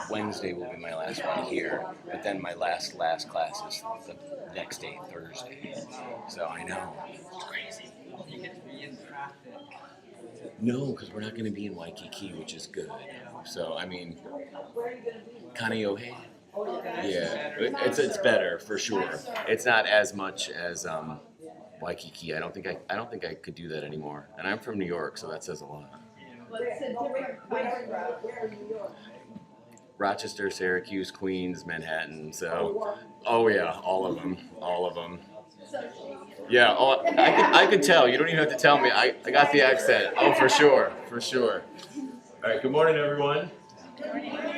Wednesday will be my last one here, but then my last class is the next day, Thursday. So I know. It's crazy. You get to be in traffic. No, because we're not going to be in Waikiki, which is good. So, I mean, Kaneohe? Yeah, it's better for sure. It's not as much as Waikiki. I don't think I could do that anymore. And I'm from New York, so that says a lot. Rochester, Syracuse, Queens, Manhattan. So, oh yeah, all of them. Yeah, oh, I could tell. You don't even have to tell me. I got the accent. Oh, for sure. All right, good morning, everyone.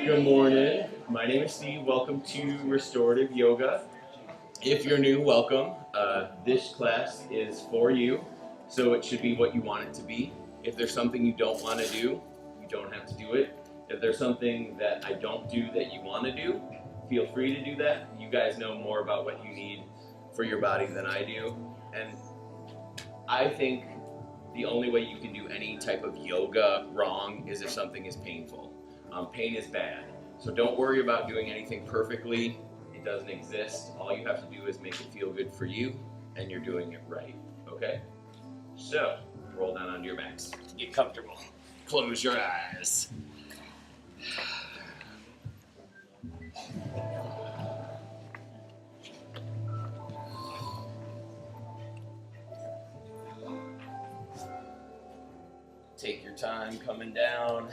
Good morning. My name is Steve. Welcome to Restorative Yoga. If you're new, welcome. This class is for you, so it should be what you want it to be. If there's something you don't want to do, you don't have to do it. If there's something that I don't do that you want to do, feel free to do that. You guys know more about what you need for your body than I do. And I think the only way you can do any type of yoga wrong is if something is painful. Pain is bad. So don't worry about doing anything perfectly. It doesn't exist. All you have to do is make it feel good for you, and you're doing it right, okay? So, roll down onto your backs. Get comfortable. Close your eyes. Take your time coming down.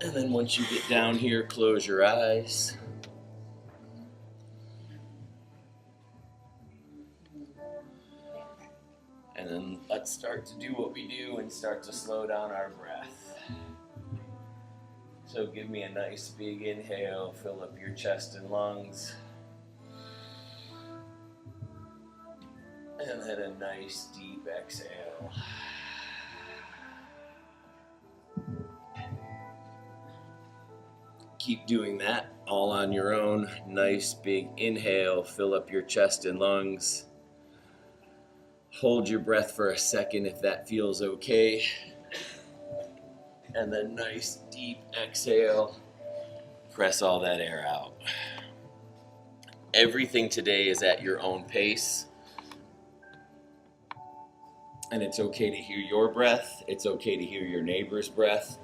And then once you get down here, close your eyes. And then let's start to do what we do and start to slow down our breath. So give me a nice big inhale, fill up your chest and lungs. And then a nice deep exhale. Keep doing that all on your own. Nice big inhale, fill up your chest and lungs. Hold your breath for a second if that feels okay. And then nice deep exhale. Press all that air out. Everything today is at your own pace. And it's okay to hear your breath. It's okay to hear your neighbor's breath.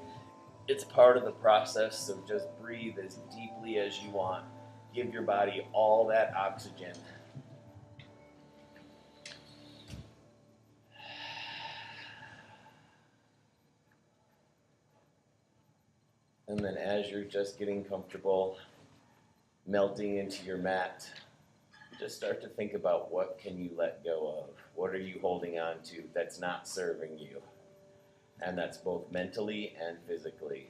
It's part of the process, so just breathe as deeply as you want. Give your body all that oxygen. And then as you're just getting comfortable, melting into your mat, just start to think about what can you let go of? What are you holding on to that's not serving you? And that's both mentally and physically.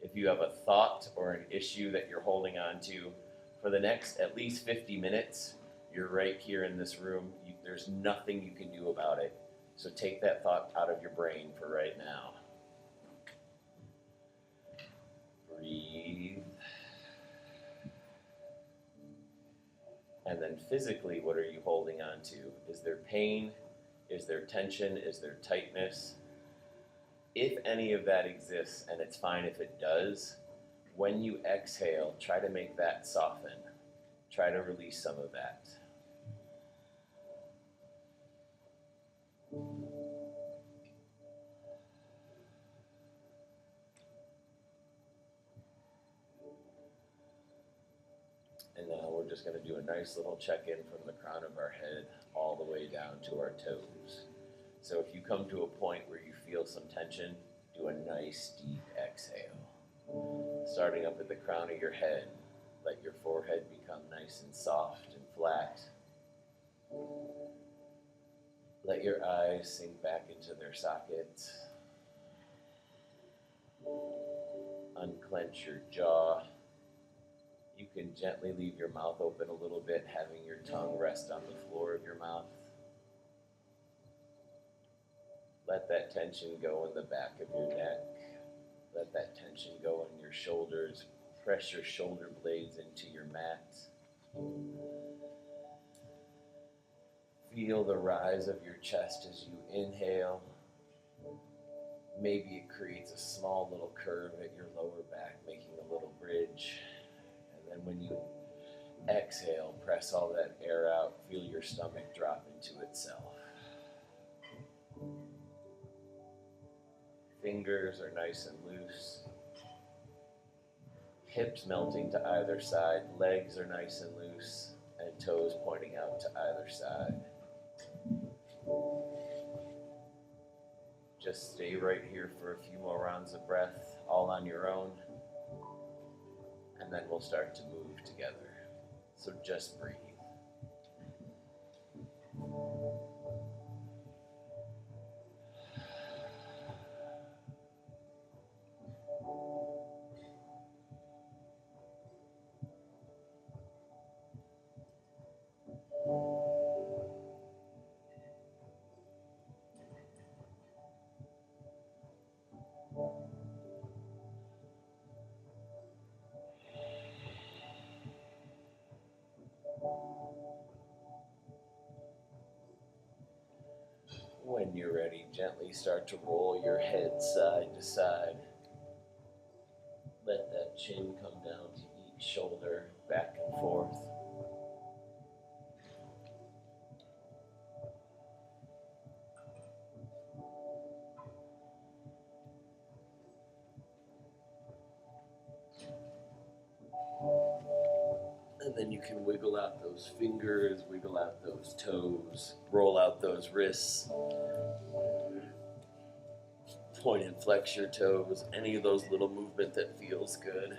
If you have a thought or an issue that you're holding on to, for the next at least 50 minutes, you're right here in this room. There's nothing you can do about it. So take that thought out of your brain for right now. Breathe. And then physically, what are you holding on to? Is there pain? Is there tension? Is there tightness? If any of that exists, and it's fine if it does, when you exhale, try to make that soften. Try to release some of that. And now we're just going to do a nice little check-in from the crown of our head all the way down to our toes. So if you come to a point where you feel some tension, do a nice deep exhale. Starting up at the crown of your head, let your forehead become nice and soft and flat. Let your eyes sink back into their sockets. Unclench your jaw. You can gently leave your mouth open a little bit, having your tongue rest on the floor of your mouth. Let that tension go in the back of your neck. Let that tension go in your shoulders. Press your shoulder blades into your mat. Feel the rise of your chest as you inhale. Maybe it creates a small little curve at your lower back, making a little bridge. And then when you exhale, press all that air out, feel your stomach drop into itself. Fingers are nice and loose. Hips melting to either side, legs are nice and loose, and toes pointing out to either side. Just stay right here for a few more rounds of breath, all on your own, and then we'll start to move together. So just breathe. When you're ready, gently start to roll your head side to side. Let that chin come down to each shoulder, back and forth. And then you can wiggle out those fingers, wiggle out those toes, roll out those wrists. Point and flex your toes, any of those little movement that feels good.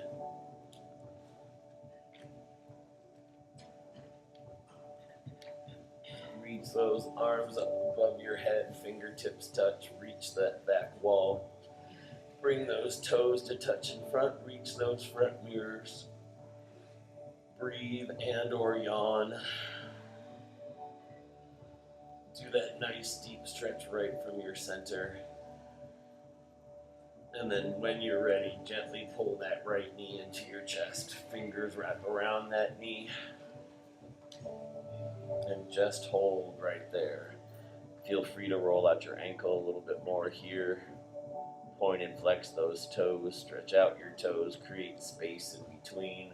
Reach those arms up above your head, fingertips touch, reach that back wall. Bring those toes to touch in front, reach those front mirrors. Breathe and or yawn. Do that nice deep stretch right from your center. And then when you're ready, gently pull that right knee into your chest. Fingers wrap around that knee. And just hold right there. Feel free to roll out your ankle a little bit more here. Point and flex those toes. Stretch out your toes. Create space in between.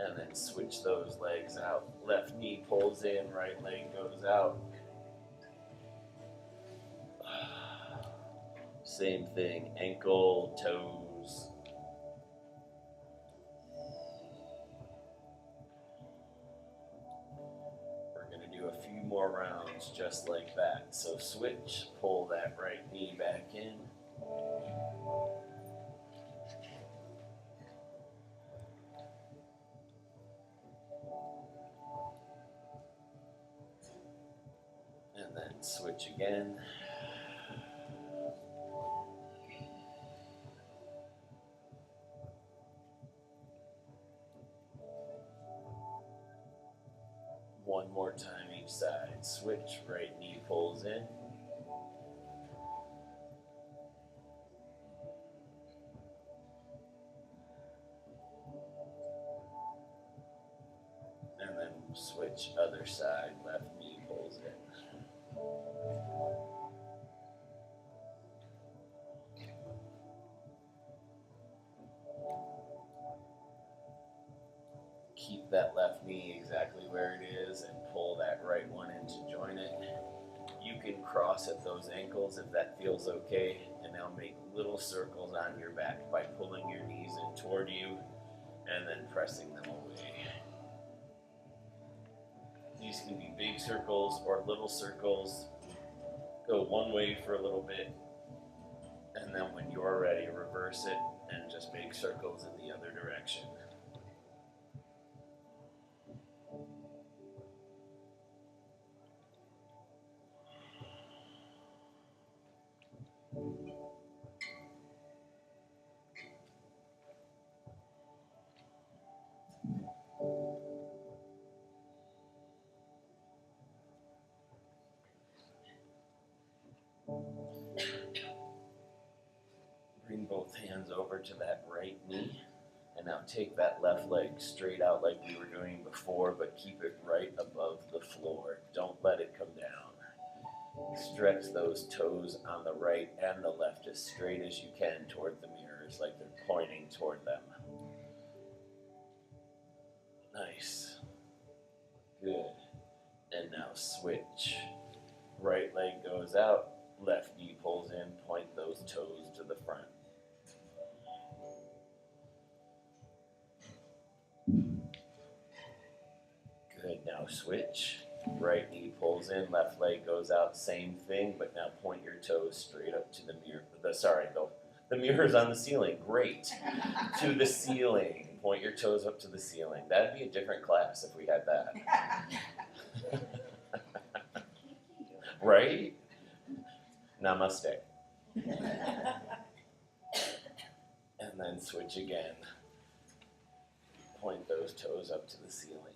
And then switch those legs out. Left knee pulls in, right leg goes out. Same thing, ankle, toes. We're going to do a few more rounds just like that. So switch, pull that right knee back in. And then switch again. One more time each side. Switch, right knee pulls in. And then switch other side, left knee pulls in. Keep that left knee exactly where it is and pull that right one in to join it. You can cross at those ankles if that feels okay, and now make little circles on your back by pulling your knees in toward you and then pressing them away. These can be big circles or little circles. Go one way for a little bit, and then when you're ready, reverse it and just make circles in the other direction. Bring both hands over to that right knee, and now take that left leg straight out like we were doing before, but keep it right above the floor. Don't let it come down. Stretch those toes on the right and the left as straight as you can toward the mirrors, like they're pointing toward them. Nice. Good. And now switch. Right leg goes out, left knee pulls in, point those toes to the front. Good, now switch. Right knee pulls in, left leg goes out, same thing, but now point your toes straight up to the mirror. The mirror's on the ceiling, great. To the ceiling, point your toes up to the ceiling. That'd be a different class if we had that. Right? Namaste. And then switch again. Point those toes up to the ceiling.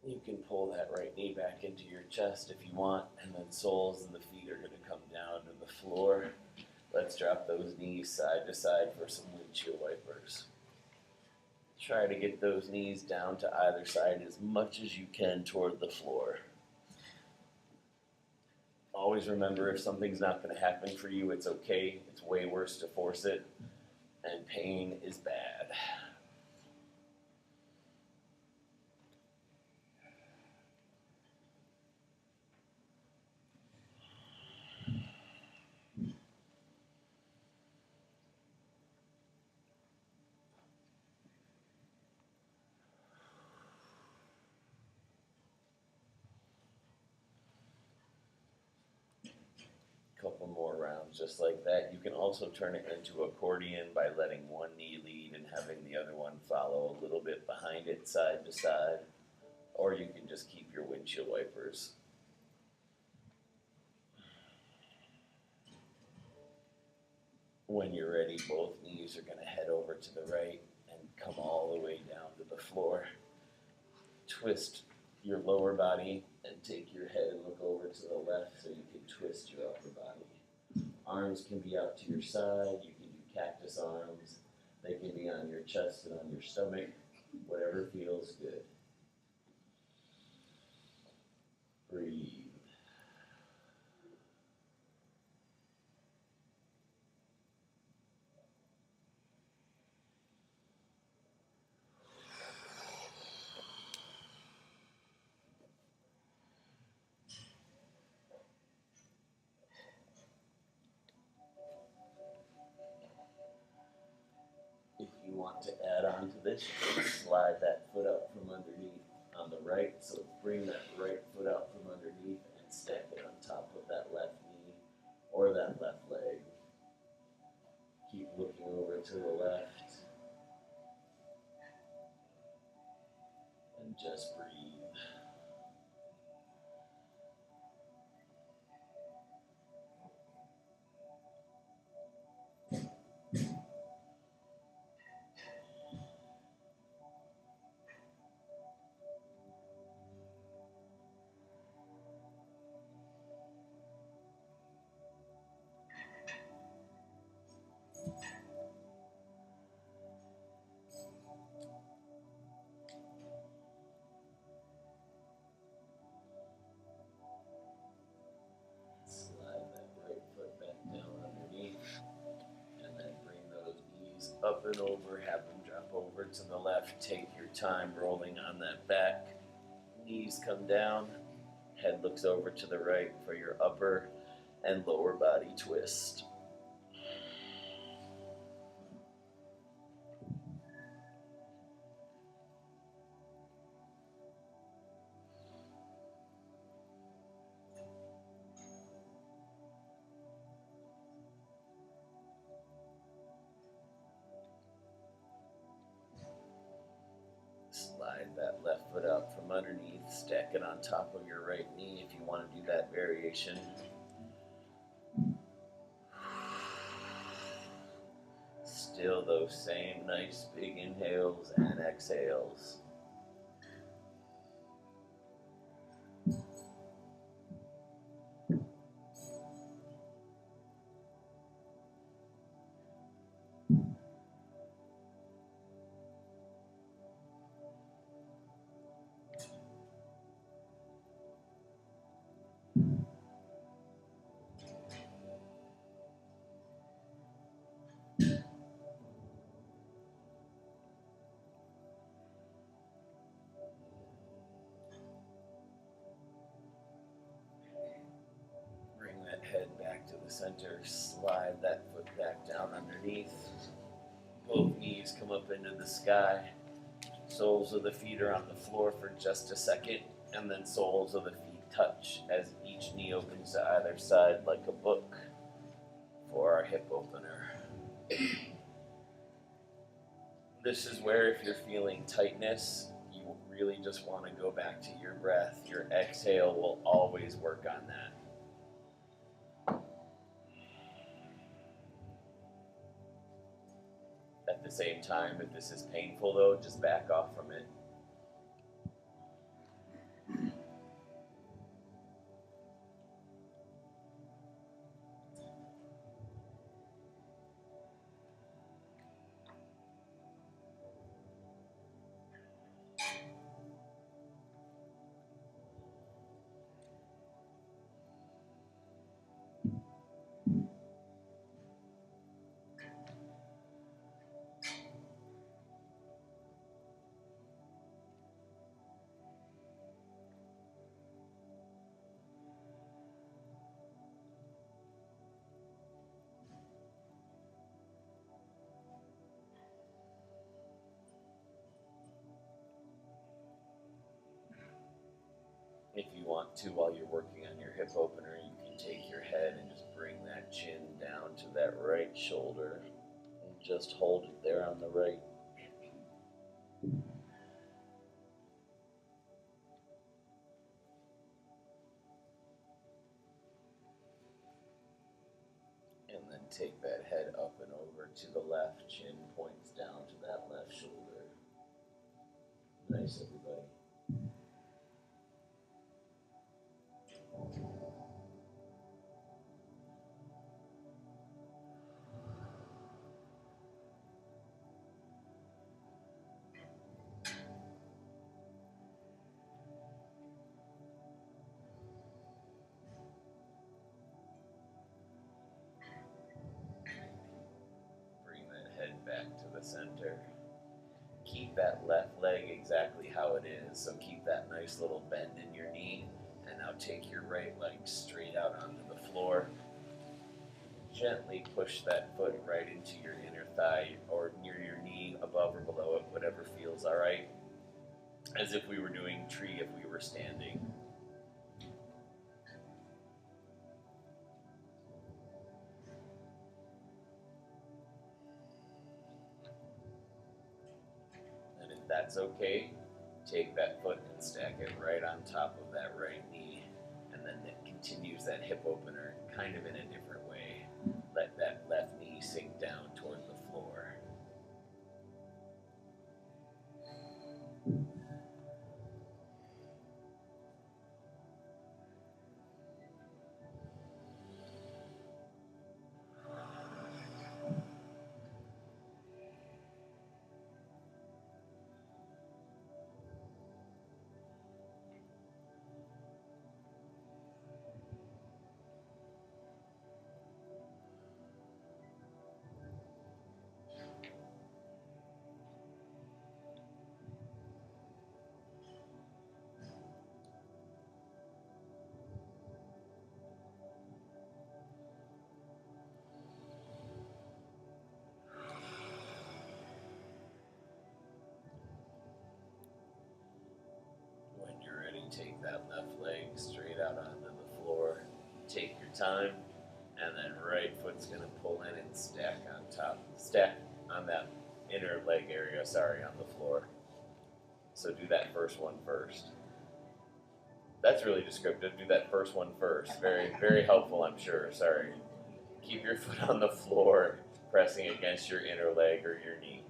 You can pull that right knee back into your chest if you want, and then soles and the feet are going to come down to the floor. Let's drop those knees side to side for some windshield wipers. Try to get those knees down to either side as much as you can toward the floor. Always remember, if something's not going to happen for you, it's okay. It's way worse to force it, and pain is bad. Couple more rounds just like that. You can also turn it into accordion by letting one knee lead and having the other one follow a little bit behind it, side to side. Or you can just keep your windshield wipers. When you're ready, both knees are going to head over to the right and come all the way down to the floor. Twist your lower body and take your head and look over to the left so you can twist your upper body. Arms can be out to your side. You can do cactus arms. They can be on your chest and on your stomach. Whatever feels good. Breathe. If you want to add on to this, you can slide that foot out from underneath on the right. So bring that right foot out from underneath and stack it on top of that left knee or that left leg. Keep looking over to the left. And just breathe. Slide that right foot back down underneath. And then bring those knees up and over. Have them drop over to the left. Take your time rolling on that back. Knees come down. Head looks over to the right for your upper and lower body twist. Slide that left foot out from underneath, stack it on top of your right knee if you want to do that variation. Still those same nice big inhales and exhales. center, slide that foot back down underneath. Both knees come up into the sky. Soles of the feet are on the floor for just a second, and then soles of the feet touch as each knee opens to either side like a book for our hip opener. This is where, if you're feeling tightness, you really just want to go back to your breath. Your exhale will always work on that. At the same time, if this is painful though, just back off from it. If you want to, while you're working on your hip opener, you can take your head and just bring that chin down to that right shoulder and just hold it there on the right. And then take that head up and over to the left, chin points down to that left shoulder. Nice, everybody. Bring that head back to the center. Keep that left leg exactly how it is. So keep that nice little bend in your knee. And now take your right leg straight out onto the floor. Gently push that foot right into your inner thigh or near your knee, above or below it, whatever feels all right. As if we were doing tree if we were standing. And if that's okay, take that foot and stack it right on top of that right knee. And then it continues that hip opener kind of in a different way. Let that left knee sink down toward the floor. When you're ready, take that left leg straight out onto the floor. Take your time, and then right foot's gonna pull in and stack on that inner leg area, on the floor. So do that first one first. That's really descriptive. Do that first one first. Very, very helpful, I'm sure. Sorry. Keep your foot on the floor, pressing against your inner leg or your knee.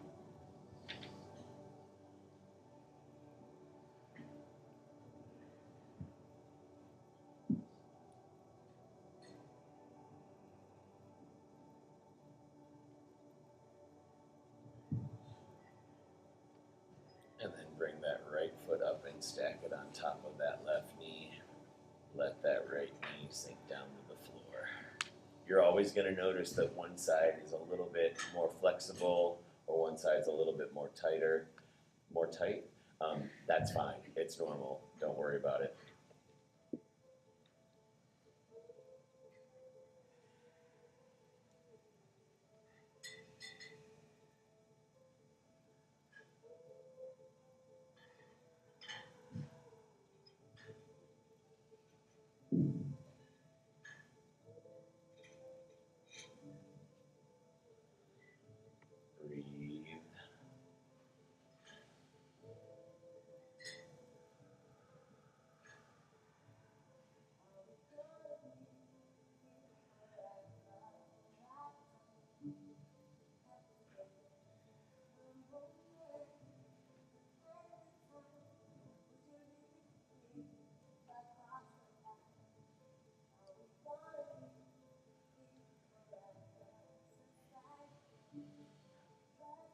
And then bring that right foot up and stack it on top of that left knee. Let that right knee sink down to the floor. You're always going to notice that one side is a little bit more flexible or one side's a little bit more tight. That's fine. It's normal. Don't worry about it.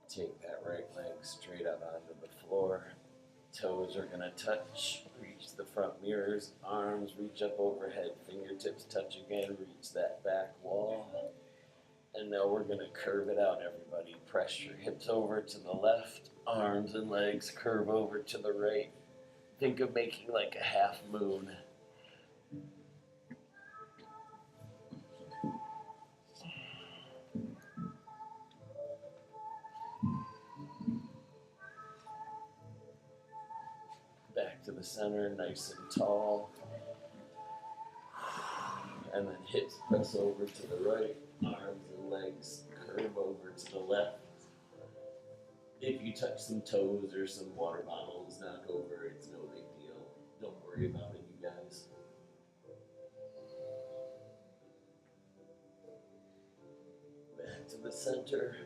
Take that right leg straight up onto the floor. Toes are gonna touch. Reach the front mirrors. Arms reach up overhead. Fingertips touch again. Reach that back wall. And now we're gonna curve it out, everybody. Press your hips over to the left. Arms and legs curve over to the right. Think of making like a half moon. Back to the center, nice and tall. And then hips press over to the right. Arms and legs curve over to the left. If you touch some toes or some water bottles knock over, it's no big deal. Don't worry about it, you guys. Back to the center.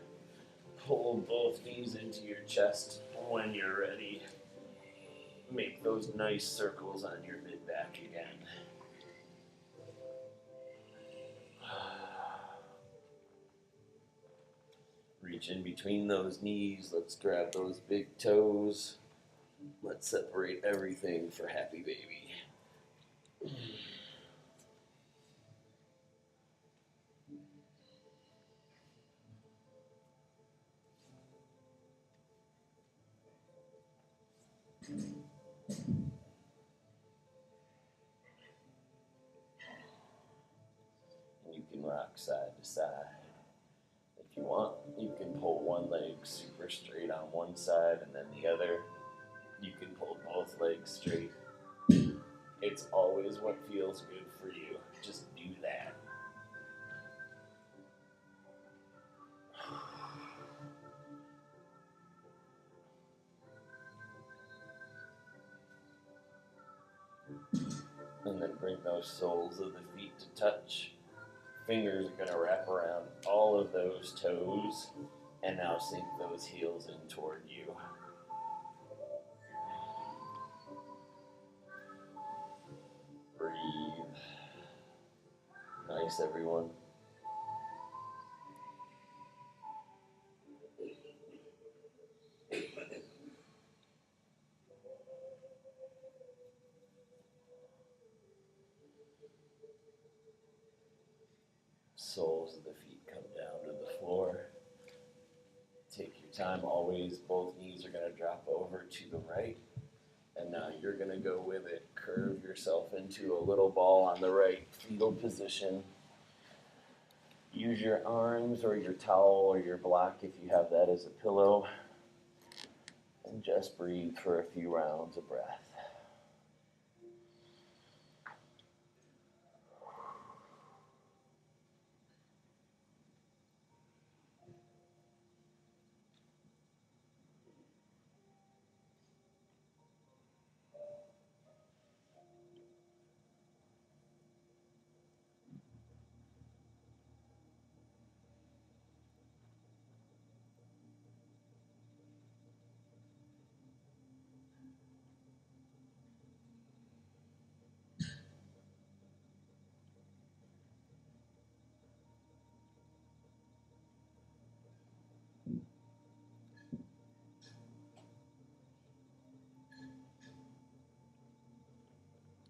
Pull both knees into your chest when you're ready. Make those nice circles on your mid-back again. Reach in between those knees. Let's grab those big toes. Let's separate everything for happy baby. And you can rock side to side. If you want, you can pull one leg super straight on one side and then the other. You can pull both legs straight. It's always what feels good for you. Just do that. And then bring those soles of the feet to touch. Fingers are going to wrap around all of those toes and now sink those heels in toward you. Breathe. Nice, everyone. Soles of the feet come down to the floor. Take your time. Always, both knees are going to drop over to the right. And now you're going to go with it. Curve yourself into a little ball on the right, fetal position. Use your arms or your towel or your block if you have that as a pillow. And just breathe for a few rounds of breath.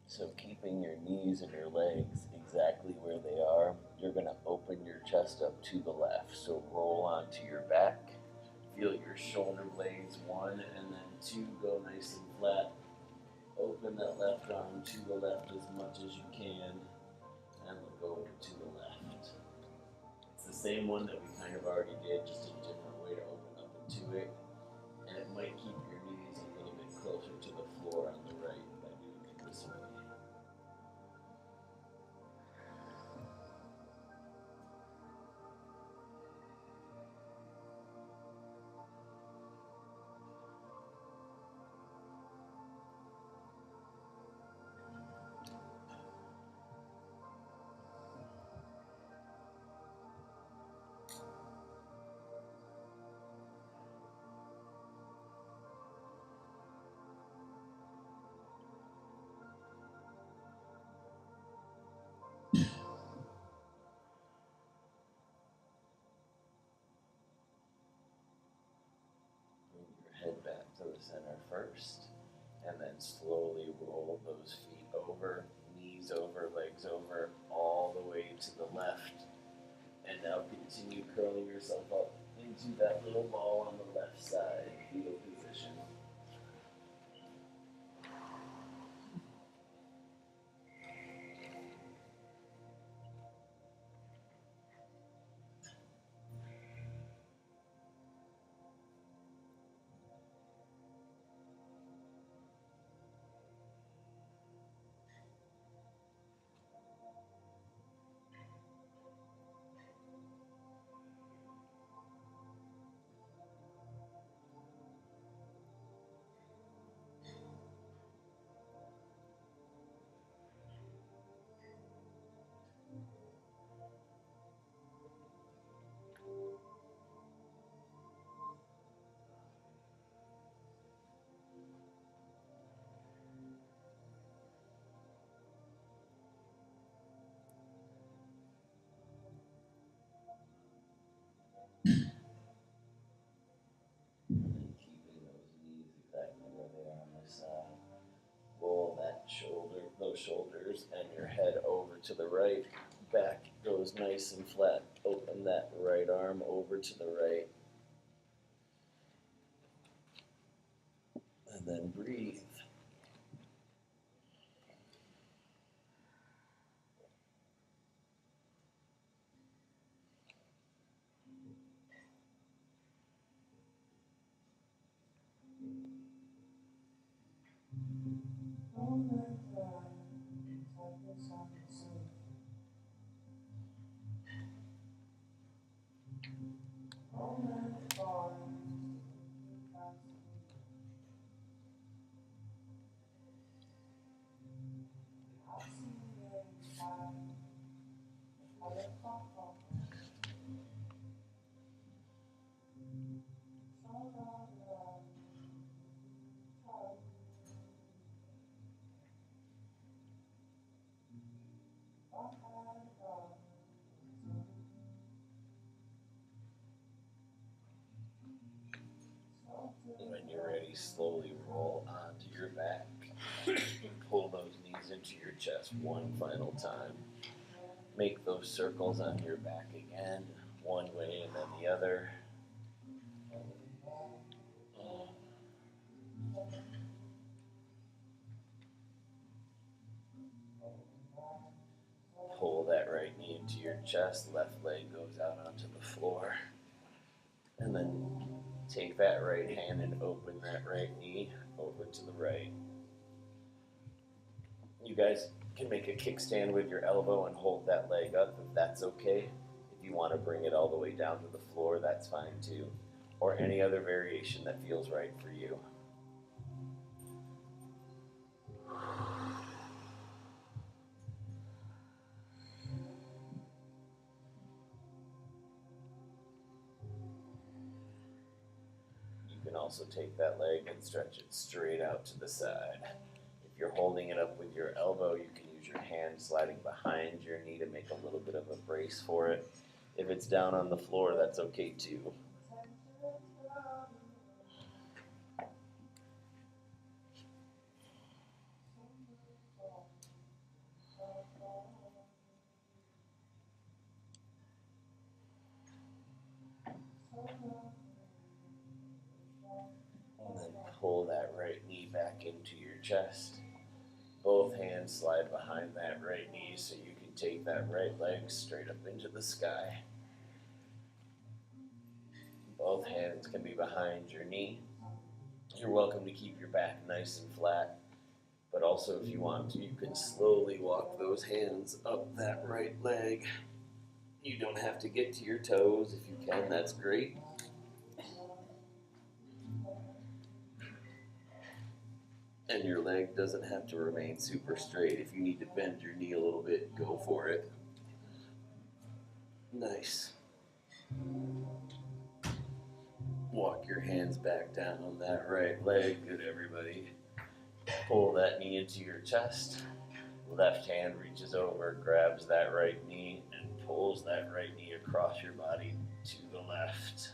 So keeping your knees and your legs exactly where they are, you're going to open your chest up to the left. So roll onto your back. Feel your shoulder blades, 1 and then 2 go nice and flat. Open that left arm to the left as much as you can and look over to the left. It's the same one that we kind of already did, just a different way to open up into it. And it might keep your knees a little bit closer to the floor on the right by doing it this way. center first, and then slowly roll those feet over, knees over, legs over, all the way to the left. And now continue curling yourself up into that little ball on the left side, fetal position. And keeping those knees exactly where they are on the side. Roll that shoulder, those shoulders, and your head over to the right. Back goes nice and flat. Open that right arm over to the right. And then breathe. When you're ready, slowly roll onto your back. Pull those knees into your chest one final time. Make those circles on your back again, one way and then the other. Pull that right knee into your chest, left leg goes out onto the floor. And then take that right hand and open that right knee over to the right. You guys can make a kickstand with your elbow and hold that leg up if that's okay. If you want to bring it all the way down to the floor, that's fine too. Or any other variation that feels right for you. You can also take that leg and stretch it straight out to the side. If you're holding it up with your elbow, you can use your hand sliding behind your knee to make a little bit of a brace for it. If it's down on the floor, that's okay too. And then pull that right knee back into your chest. Both hands slide behind that right knee so you can take that right leg straight up into the sky. Both hands can be behind your knee. You're welcome to keep your back nice and flat, but also if you want to, you can slowly walk those hands up that right leg. You don't have to get to your toes. If you can, that's great. And your leg doesn't have to remain super straight. If you need to bend your knee a little bit, go for it. Nice. Walk your hands back down on that right leg. Good, everybody. Pull that knee into your chest. Left hand reaches over, grabs that right knee, and pulls that right knee across your body to the left.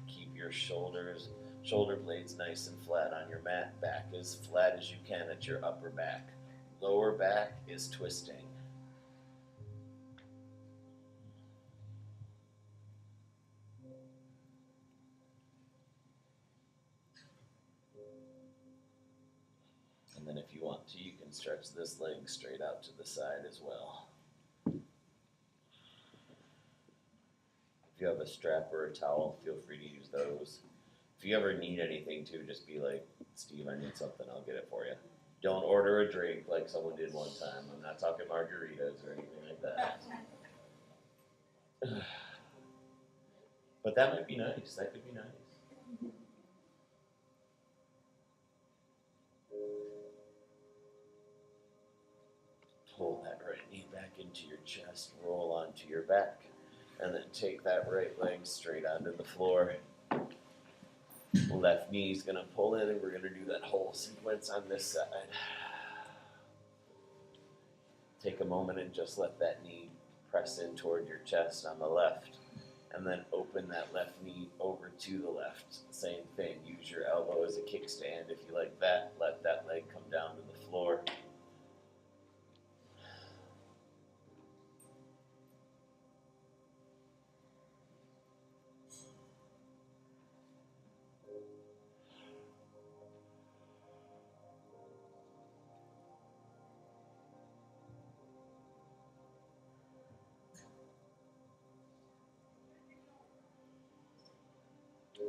Keep your your shoulders, shoulder blades nice and flat on your mat, back as flat as you can at your upper back. Lower back is twisting. And then if you want to, you can stretch this leg straight out to the side as well. If you have a strap or a towel, feel free to use those. If you ever need anything too, just be like, Steve, I need something, I'll get it for you. Don't order a drink like someone did one time. I'm not talking margaritas or anything like that. But that might be nice. That could be nice. Pull that right knee back into your chest, roll onto your back, and then take that right leg straight onto the floor. Left knee's gonna pull in, and we're gonna do that whole sequence on this side. Take a moment and just let that knee press in toward your chest on the left, and then open that left knee over to the left. Same thing, use your elbow as a kickstand if you like that. Let that leg come down to the floor.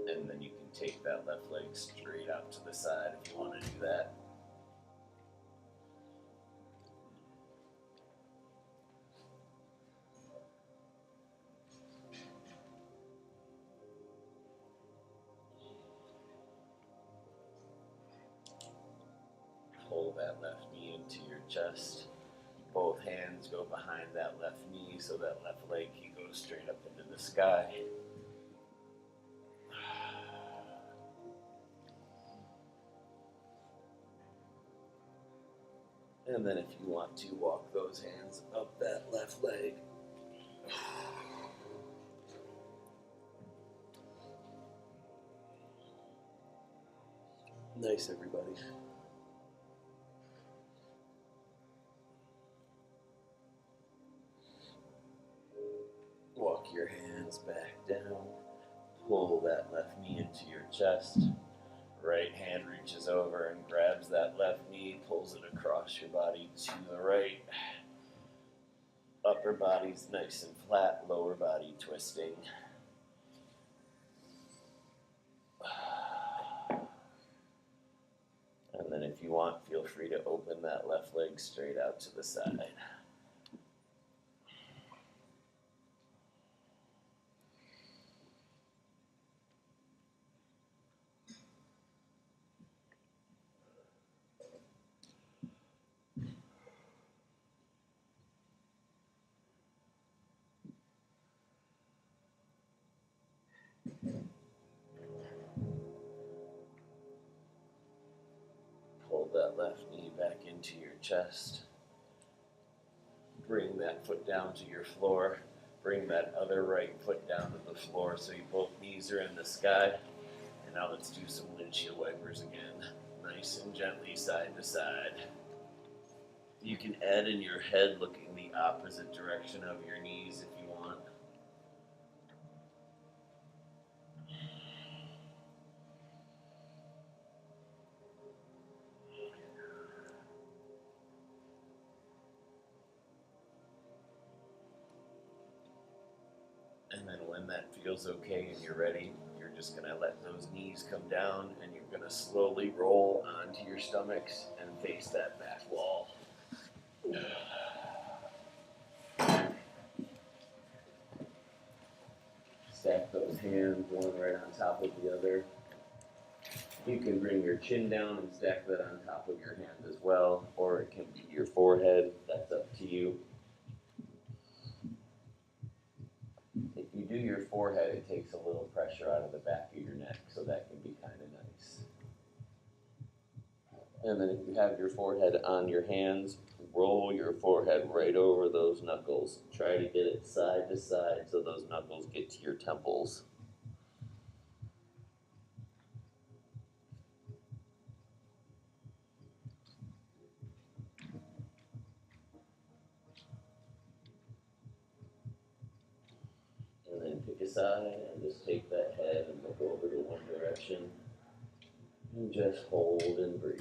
And then you can take that left leg straight out to the side if you want to do that. Pull that left knee into your chest. Both hands go behind that left knee so that left leg can go straight up into the sky. And then if you want to, walk those hands up that left leg. Nice, everybody. Walk your hands back down. Pull that left knee into your chest. Right hand reaches over and grabs that left knee, pulls it across your body to the right. Upper body's nice and flat, lower body twisting. And then if you want, feel free to open that left leg straight out to the side. Pull that left knee back into your chest. Bring that foot down to your floor. Bring that other right foot down to the floor so you both knees are in the sky. And now let's do some windshield wipers again. Nice and gently side to side. You can add in your head looking the opposite direction of your knees if you want. And then when that feels okay and you're ready, you're just gonna let those knees come down and you're gonna slowly roll onto your stomachs and face that back wall. Stack those hands, one right on top of the other. You can bring your chin down and stack that on top of your hand as well, or it can be your forehead, that's up to you. If you do your forehead, it takes a little pressure out of the back of your neck, so that can be kind of nice. And then if you have your forehead on your hands, roll your forehead right over those knuckles. Try to get it side to side so those knuckles get to your temples. aside and just take that head and look over to one direction. And just hold and breathe.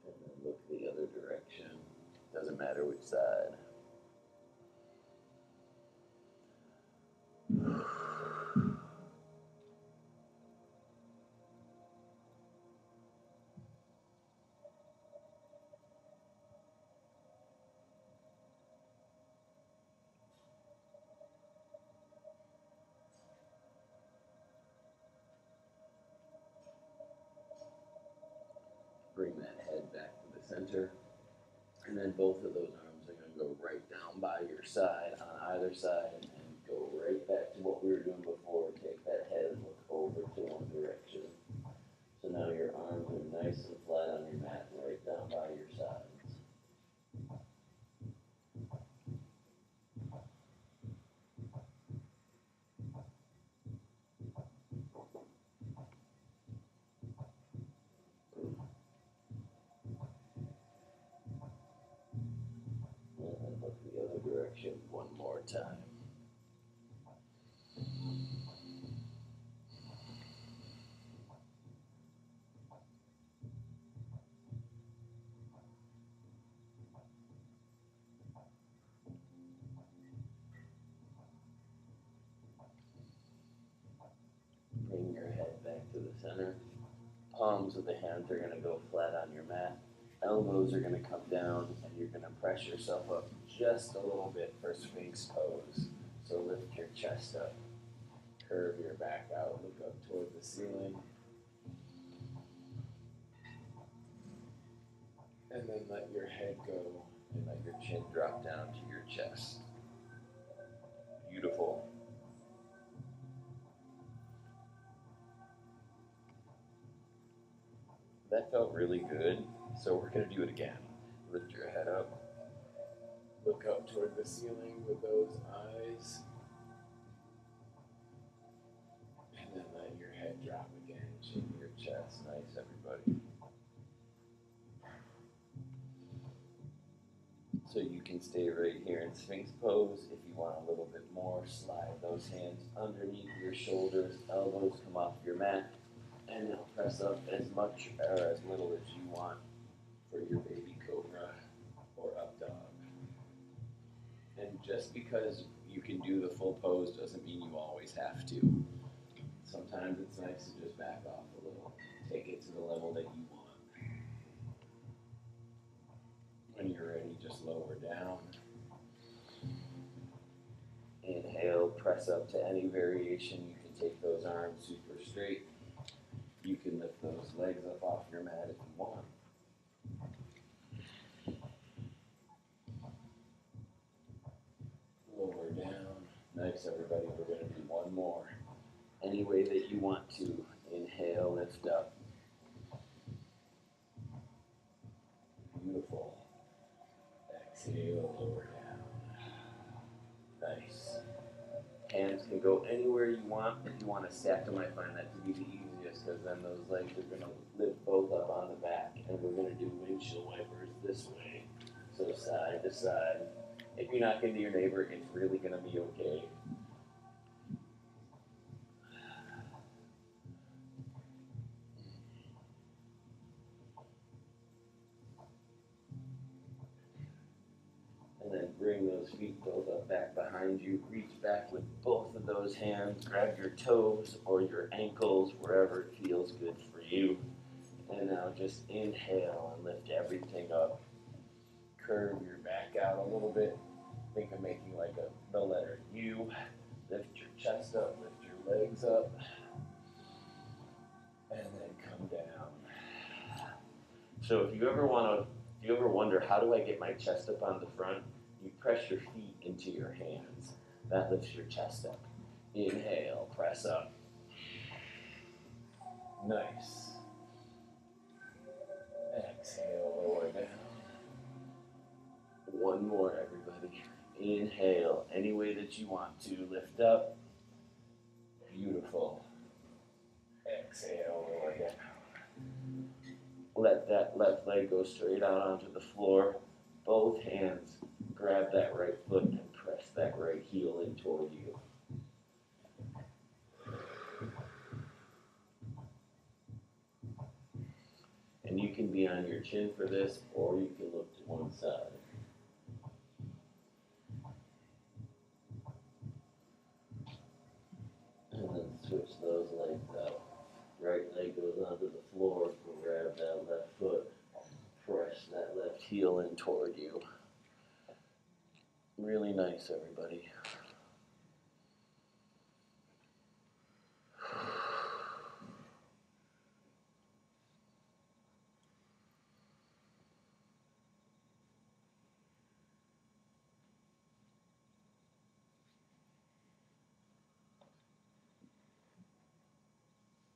And then look the other direction. Doesn't matter which side. Bring that head back to the center. And then both of those arms are going to go right down by your side on either side and go right back to what we were doing before. Take that head and look over to one direction. So now your arms are nice and flat on your mat, right down by your sides. And then look the other direction one more time. Bring your head back to the center. Palms of the hands are going to go flat on your mat. Elbows are going to come down and you're going to press yourself up just a little bit for Sphinx pose. So lift your chest up, curve your back out, look up toward the ceiling. And then let your head go and let your chin drop down to your chest. Beautiful. That felt really good, so we're going to do it again. Lift your head up, look up toward the ceiling with those eyes, and then let your head drop again, chin to your chest. Nice, everybody. So you can stay right here in Sphinx pose. If you want a little bit more, slide those hands underneath your shoulders, elbows come off your mat. And now press up as much or as little as you want for your baby cobra or up dog. And just because you can do the full pose doesn't mean you always have to. Sometimes it's nice to just back off a little. Take it to the level that you want. When you're ready, just lower down. Inhale, press up to any variation. You can take those arms super straight. You can lift those legs up off your mat if you want. Lower down. Nice, everybody. We're going to do one more. Any way that you want to. Inhale, lift up. Beautiful. Exhale, lower down. Nice. Hands can go anywhere you want. If you want to stack them, I find that to be the easiest because then those legs are going to lift both up on the back. And we're going to do windshield wipers this way. So side to side. If you're not into your neighbor, it's really going to be okay. And then bring those feet both up back behind you. Reach back with both of those hands. Grab your toes or your ankles, wherever it feels good for you. And now just inhale and lift everything up. Curve your back out a little bit. Think of making like the letter U. Lift your chest up, lift your legs up. And then come down. So if you ever wonder, how do I get my chest up on the front? You press your feet into your hands. That lifts your chest up. Inhale, press up. Nice. Exhale, lower down. Inhale, any way that you want to. Lift up. Beautiful. Exhale, lower down. Let that left leg go straight out onto the floor. Both hands grab that right foot and press that right heel in toward you. And you can be on your chin for this, or you can look to one side. And then switch those legs out. Right leg goes onto the floor, grab that left foot, press that left heel in toward you. Really nice, everybody.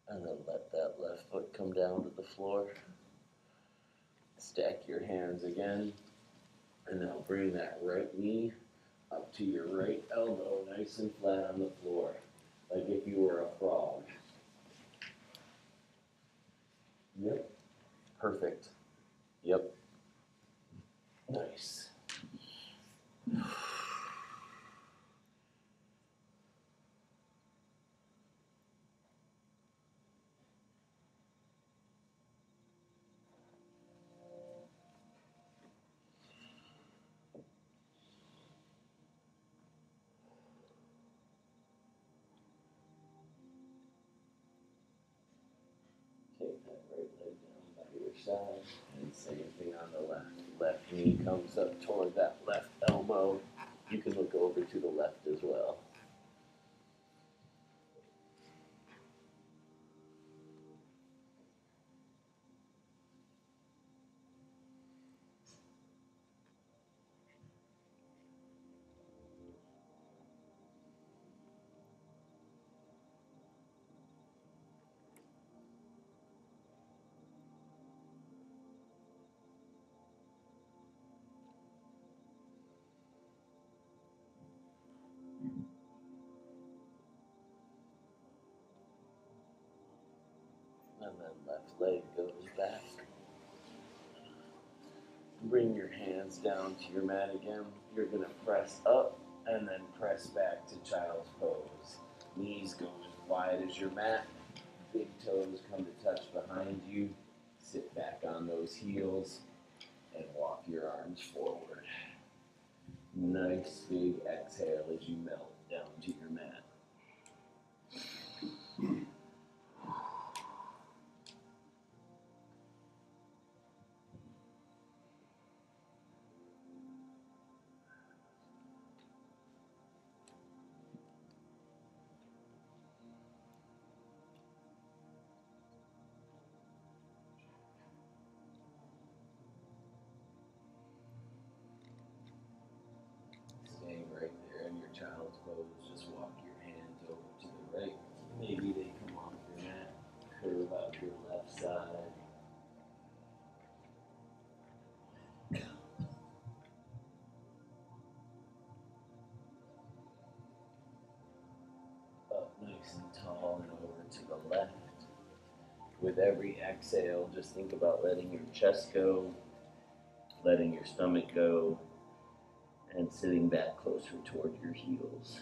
And then let that left foot come down to the floor. Stack your hands again. And now bring that right knee up to your right elbow, nice and flat on the floor, like if you were a frog. Yep. Perfect. Yep. Nice. Take that right leg down by your side, and same thing on the left. Left knee comes up toward that left elbow. You can look over to the left as well. And then left leg goes back. Bring your hands down to your mat again. You're going to press up and then press back to child's pose. Knees go as wide as your mat. Big toes come to touch behind you. Sit back on those heels and walk your arms forward. Nice big exhale as you melt down to your mat. Staying right there in your child's pose, just walk your hands over to the right. Maybe they come off your mat, curve out your left side. Up nice and tall and over to the left. With every exhale, just think about letting your chest go, letting your stomach go, and sitting back closer toward your heels.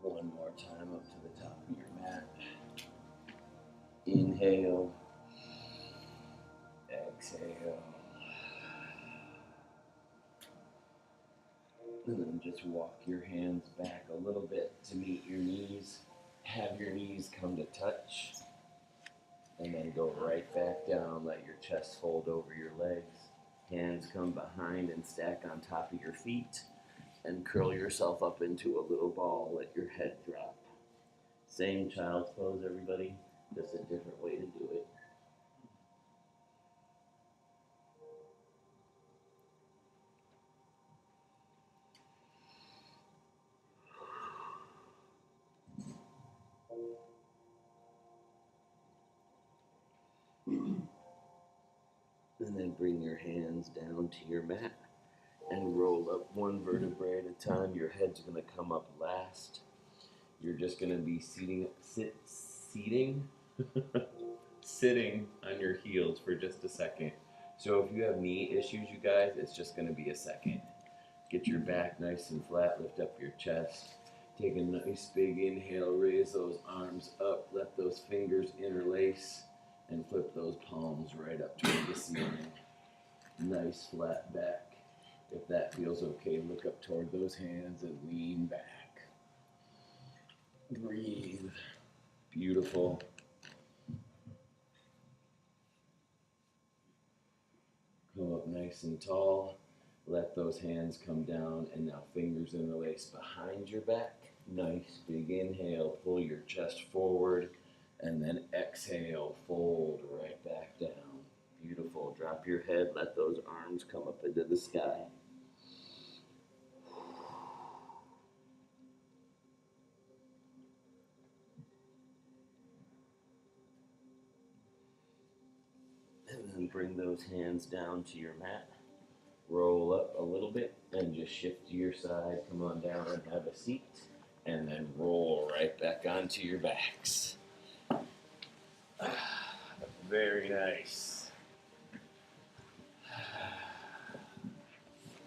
One more time up to the top of your mat. Inhale. Exhale. And then just walk your hands back a little bit to meet your knees. Have your knees come to touch. And then go right back down. Let your chest fold over your legs. Hands come behind and stack on top of your feet. And curl yourself up into a little ball. Let your head drop. Same child's pose, everybody. Just a different way to do it. And then bring your hands down to your mat and roll up one vertebrae at a time. Your head's gonna come up last. You're just gonna be sitting on your heels for just a second. So if you have knee issues, you guys, it's just gonna be a second. Get your back nice and flat, lift up your chest. Take a nice big inhale, raise those arms up, let those fingers interlace, and flip those palms right up toward the ceiling. Nice flat back. If that feels okay, look up toward those hands and lean back. Breathe. Beautiful. Come up nice and tall. Let those hands come down, and now fingers interlace behind your back. Nice big inhale, pull your chest forward, and then exhale, fold right back down. Beautiful. Drop your head, let those arms come up into the sky. And then bring those hands down to your mat. Roll up a little bit and just shift to your side. Come on down and have a seat. And then roll right back onto your backs. Very nice.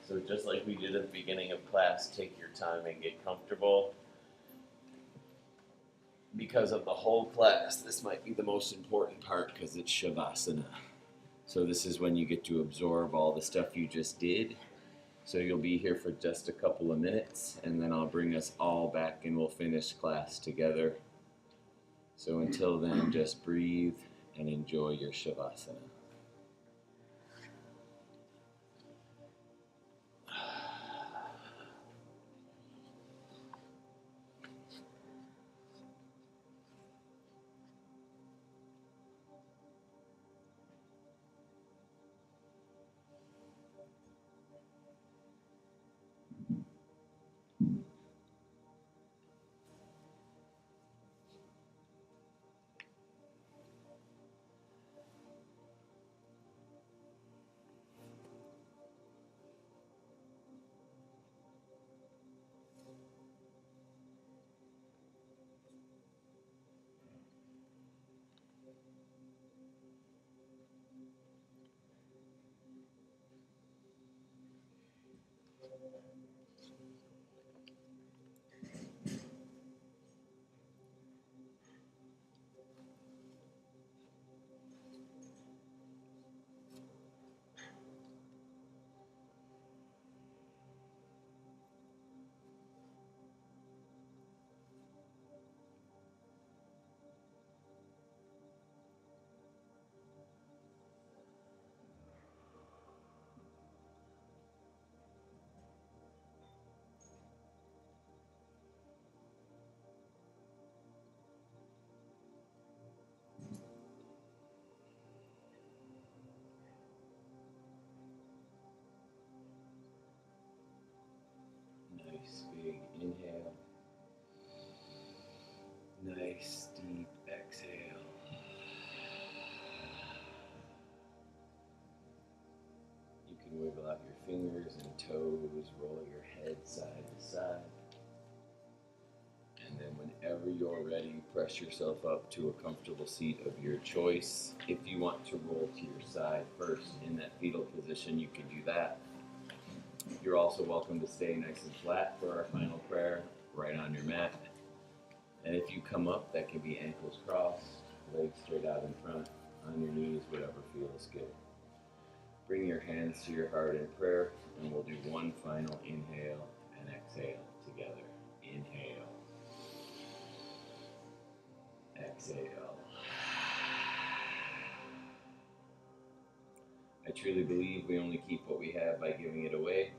So just like we did at the beginning of class, take your time and get comfortable. Because of the whole class, this might be the most important part because it's Shavasana. So this is when you get to absorb all the stuff you just did. So you'll be here for just a couple of minutes, and then I'll bring us all back and we'll finish class together. So until then, just breathe and enjoy your Shavasana. Nice big inhale. Nice deep exhale. You can wiggle out your fingers and toes, roll your head side to side. And then whenever you're ready, press yourself up to a comfortable seat of your choice. If you want to roll to your side first in that fetal position, you can do that. You're also welcome to stay nice and flat for our final prayer, right on your mat. And if you come up, that can be ankles crossed, legs straight out in front, on your knees, whatever feels good. Bring your hands to your heart in prayer, and we'll do one final inhale and exhale together. Inhale. Exhale. I truly believe we only keep what we have by giving it away,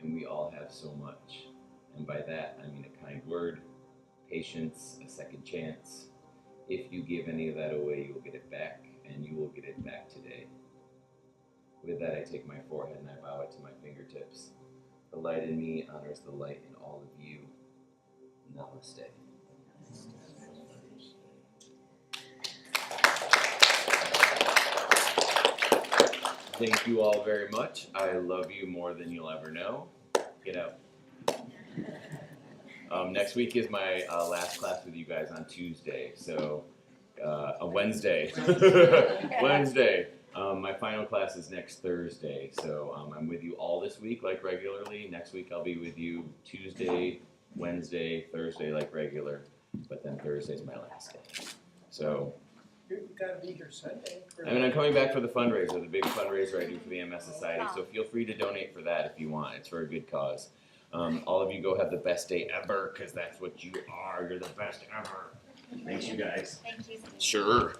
and we all have so much. And by that, I mean a kind word, patience, a second chance, If you give any of that away, you will get it back, and you will get it back today. With that, I take my forehead and I bow it to my fingertips. The light in me honors the light in all of you. Namaste. Thank you all very much. I love you more than you'll ever know. Get out. Next week is my last class with you guys on Tuesday, so a Wednesday. Wednesday. My final class is next Thursday, so I'm with you all this week like regularly. Next week I'll be with you Tuesday, Wednesday, Thursday like regular, but then Thursday's my last day. So. You've got to be here Sunday. I'm coming back for the fundraiser, the big fundraiser I do for the MS Society, so feel free to donate for that if you want. It's for a good cause. All of you go have the best day ever, because that's what you are. You're the best ever. Thanks, you guys. Thank you. Sure.